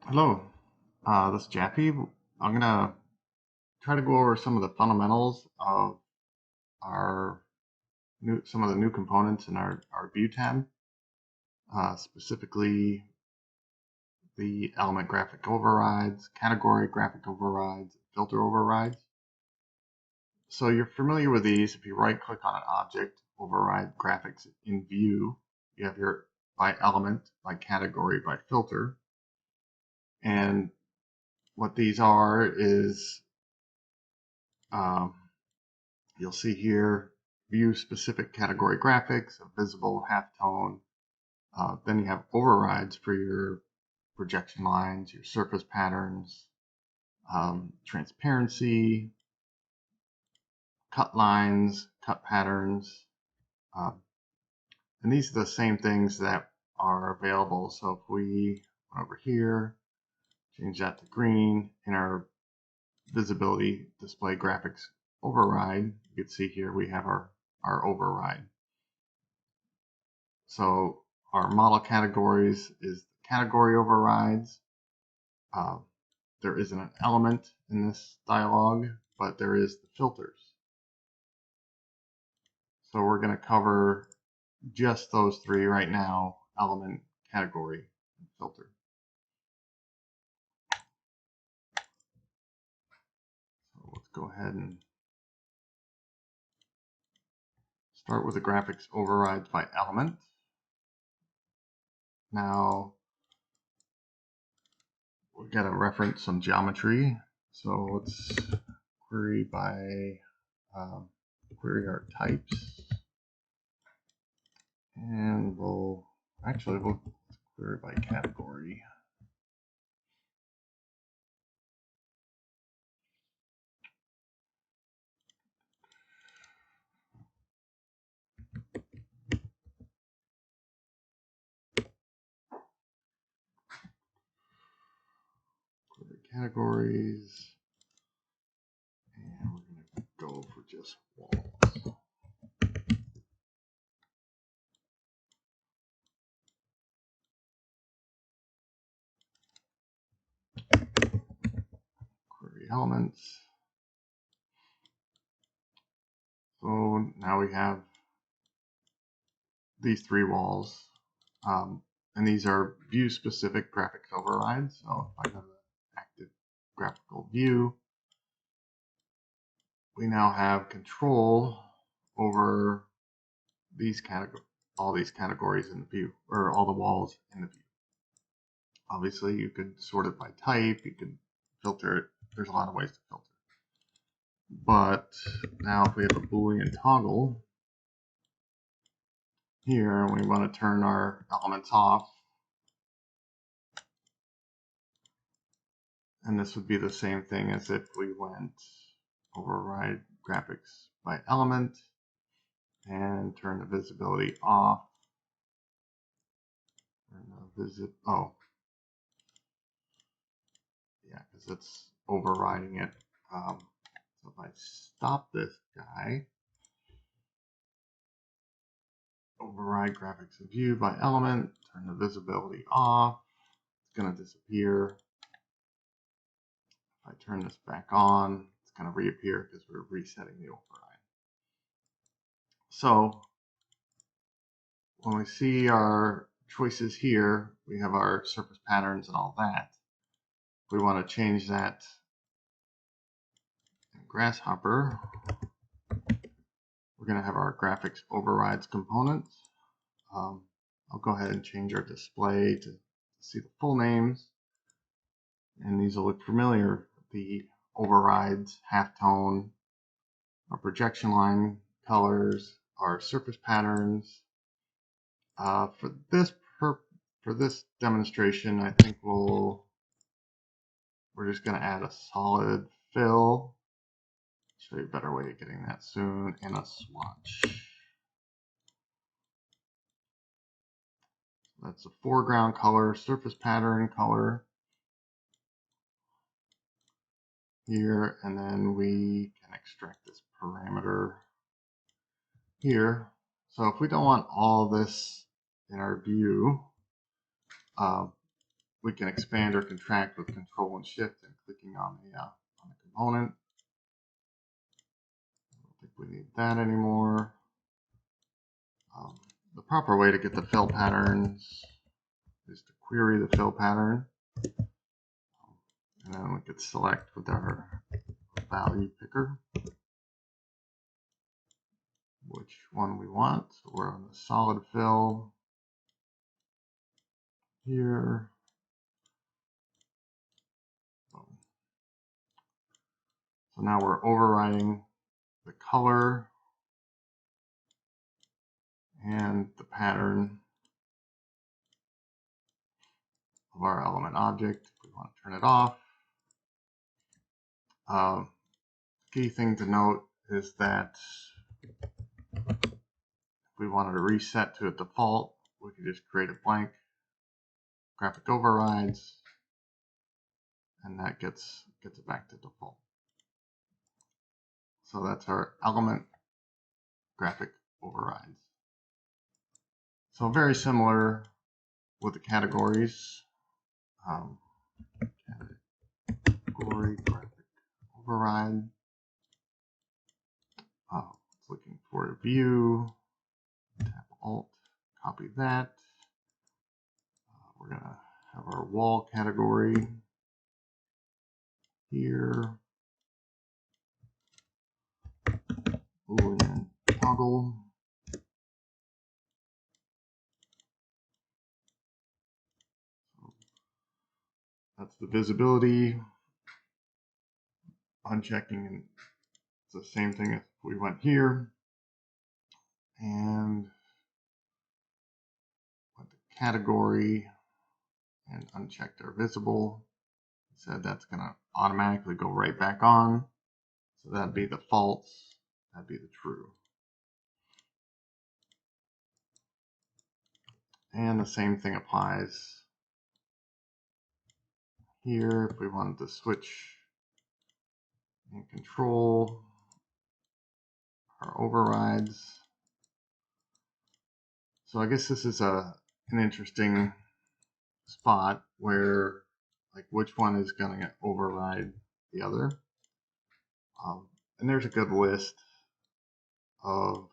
Hello, this is Jaffe. I'm gonna try to go over some of the fundamentals of some of the new components in our view tab, specifically the element graphic overrides, category graphic overrides, filter overrides. So you're familiar with these. If you right click on an object, override graphics in view, you have your by element, by category, by filter. And what these are is um, you'll see here view specific category graphics, a visible halftone. Then you have overrides for your projection lines, your surface patterns, transparency, cut lines, cut patterns. Um, and these are the same things that are available. So if we went over here, change that to green in our visibility display graphics override, you can see here we have our override. So our model categories is the category overrides. Uh, there isn't an element in this dialog, but there is the filters. So we're going to cover just those three right now: element, category, and filter. So let's go ahead and start with the graphics overrides by element. Now we've got to reference some geometry. So let's query by query our types. And we'll query by category. Query categories. And we're going to go for just walls. Query elements. So now we have these three walls. And these are view specific graphics overrides. So if I go to the active graphical view, we now have control over these all these categories in the view, or all the walls in the view. Obviously, you could sort it by type, you could filter it. There's a lot of ways to filter. But now if we have a Boolean toggle here, and we want to turn our elements off, and this would be the same thing as if we went override graphics by element and turn the visibility off. Oh, yeah, because it's overriding it. So if I stop this guy, override graphics in view by element, turn the visibility off, it's going to disappear. If I turn this back on, it's going to reappear because we're resetting the override. So when we see our choices here, we have our surface patterns and all that. If we want to change that in Grasshopper, we're going to have our graphics overrides components. I'll go ahead and change our display to see the full names. And these will look familiar. The overrides, halftone, our projection line colors, our surface patterns. For this demonstration, I think we're just going to add a solid fill. Show you a better way of getting that soon, and a swatch. That's a foreground color, surface pattern color here, and then we can extract this parameter here. So if we don't want all this in our view, we can expand or contract with Control and Shift and clicking on a component. I don't think we need that anymore. The proper way to get the fill patterns is to query the fill pattern, and then we could select with our value picker which one we want. So we're on the solid fill here. So now we're overriding the color and the pattern of our element object. If we want to turn it off. Key thing to note is that if we wanted to reset to a default, we could just create a blank graphic overrides, and that gets it back to default. So that's our element graphic overrides. So very similar with the categories. Category graphic override. It's looking for a view. Tap Alt, copy that. We're going to have our wall category here. Boolean toggle. That's the visibility. Unchecking, and it's the same thing if we went here and went to category and unchecked our visible. Said that's going to automatically go right back on. So that'd be the false, that'd be the true. And the same thing applies here if we wanted to switch and control our overrides. So I guess this is an interesting spot where like which one is going to override the other. And there's a good list of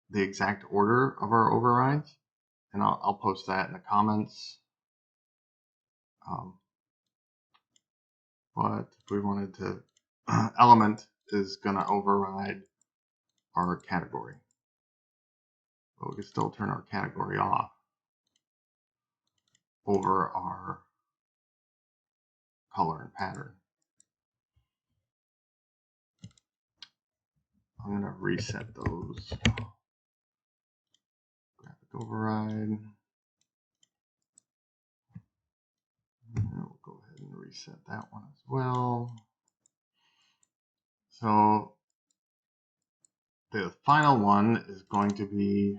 the exact order of our overrides, and I'll post that in the comments. But if we wanted to, element is going to override our category. But we can still turn our category off over our color and pattern. I'm going to reset those. Graphic override. We'll go ahead and reset that one as well. So the final one is going to be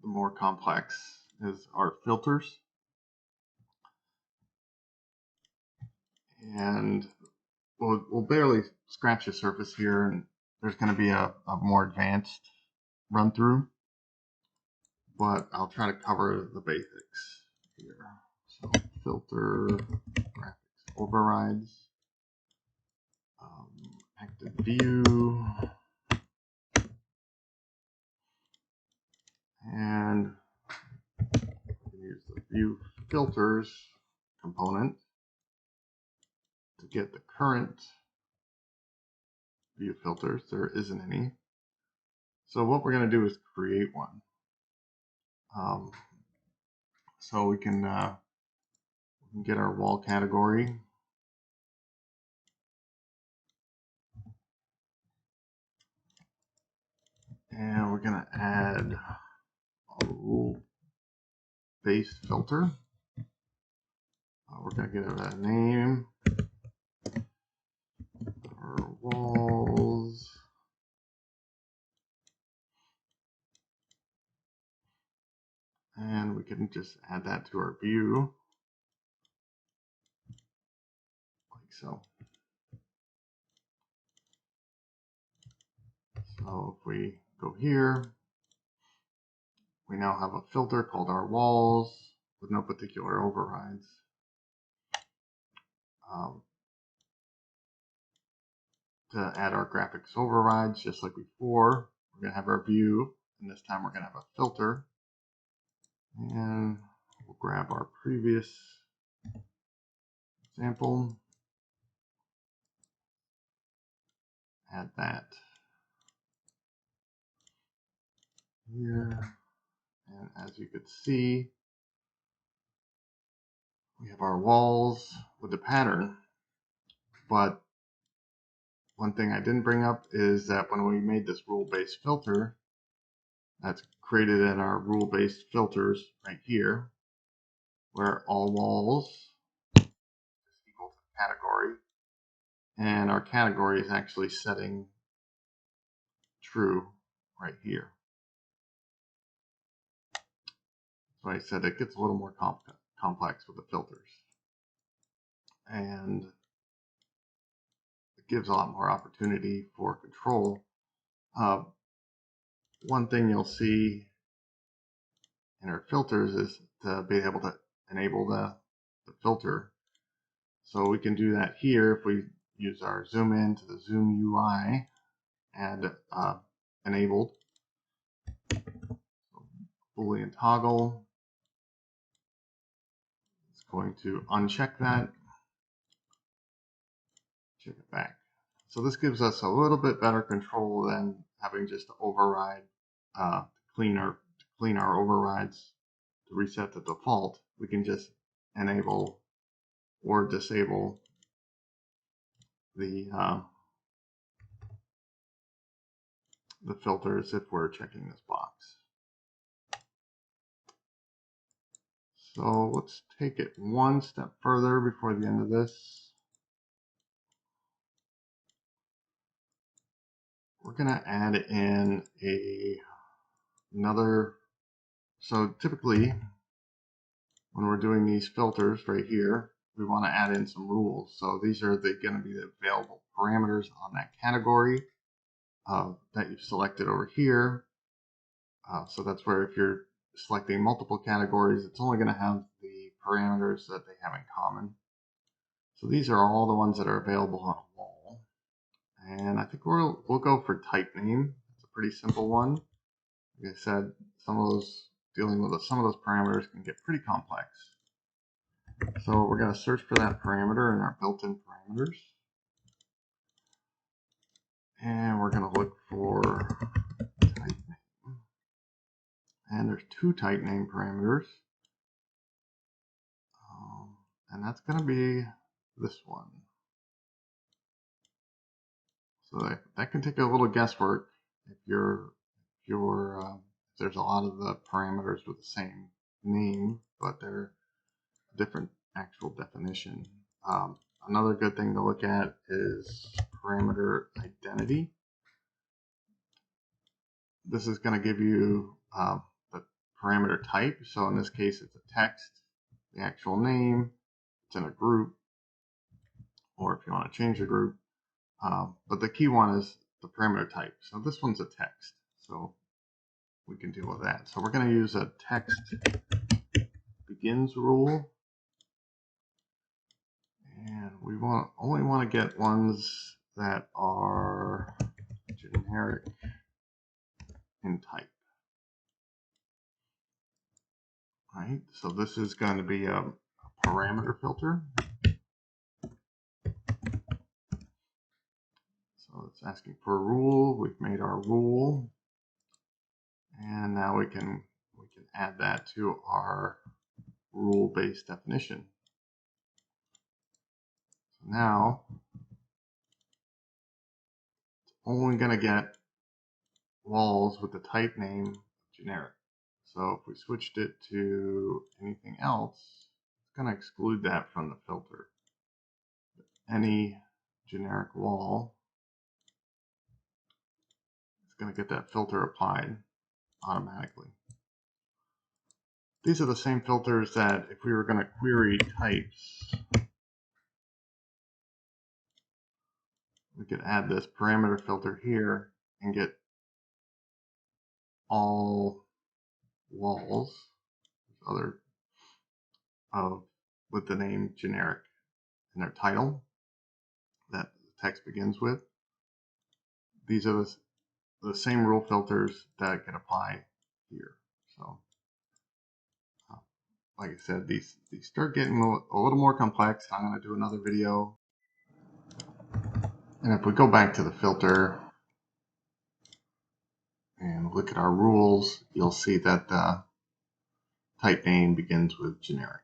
the more complex, is our filters. And we'll barely scratch the surface here, and there's going to be a more advanced run through, but I'll try to cover the basics here. So filter, graphics overrides, active view, and use the view filters component to get the current view filters. There isn't any. So what we're going to do is create one. So we can get our wall category. And we're going to add a rule-based filter. We're going to give it a name. Our walls. And we can just add that to our view. Like so. So if we go here, we now have a filter called our walls with no particular overrides. To add our graphics overrides, just like before, we're going to have our view, and this time we're going to have a filter. And we'll grab our previous example, add that here, and as you could see, we have our walls with the pattern. But one thing I didn't bring up is that when we made this rule-based filter, that's created in our rule-based filters right here, where all walls is equal to the category, and our category is actually setting true right here. So I said it gets a little more complex with the filters, and it gives a lot more opportunity for control. One thing you'll see in our filters is to be able to enable the filter. So we can do that here if we use our zoom in to the zoom UI and enabled. So Boolean toggle. It's going to uncheck that, check it back. So this gives us a little bit better control than having just to override, to clean our overrides to reset the default. We can just enable or disable the filters if we're checking this box. So let's take it one step further before the end of this. We're going to add in another. So typically, when we're doing these filters right here, we want to add in some rules. So these are going to be the available parameters on that category that you've selected over here. So that's where if you're selecting multiple categories, it's only going to have the parameters that they have in common. So these are all the ones that are available on a wall. And I think we'll go for type name. It's a pretty simple one. Like I said, dealing with some of those parameters can get pretty complex. So we're going to search for that parameter in our built-in parameters. And we're going to look for type name. And there's two type name parameters. And that's going to be this one. So that can take a little guesswork if there's a lot of the parameters with the same name, but they're a different actual definition. Another good thing to look at is parameter identity. This is going to give you the parameter type. So in this case, it's a text, the actual name, it's in a group, or if you want to change the group. But the key one is the parameter type. So this one's a text. So we can deal with that. So we're going to use a text begins rule. And we only want to get ones that are generic in type. Right? So this is going to be a parameter filter. So it's asking for a rule. We've made our rule. And now we can add that to our rule-based definition. So now it's only going to get walls with the type name generic. So if we switched it to anything else, it's going to exclude that from the filter. Any generic wall, it's going to get that filter applied automatically. These are the same filters that if we were going to query types, we could add this parameter filter here and get all walls, other with the name generic in their title that the text begins with. These are the same rule filters that can apply here. So, like I said, these start getting a little more complex. I'm going to do another video. And if we go back to the filter and look at our rules, you'll see that the type name begins with generic.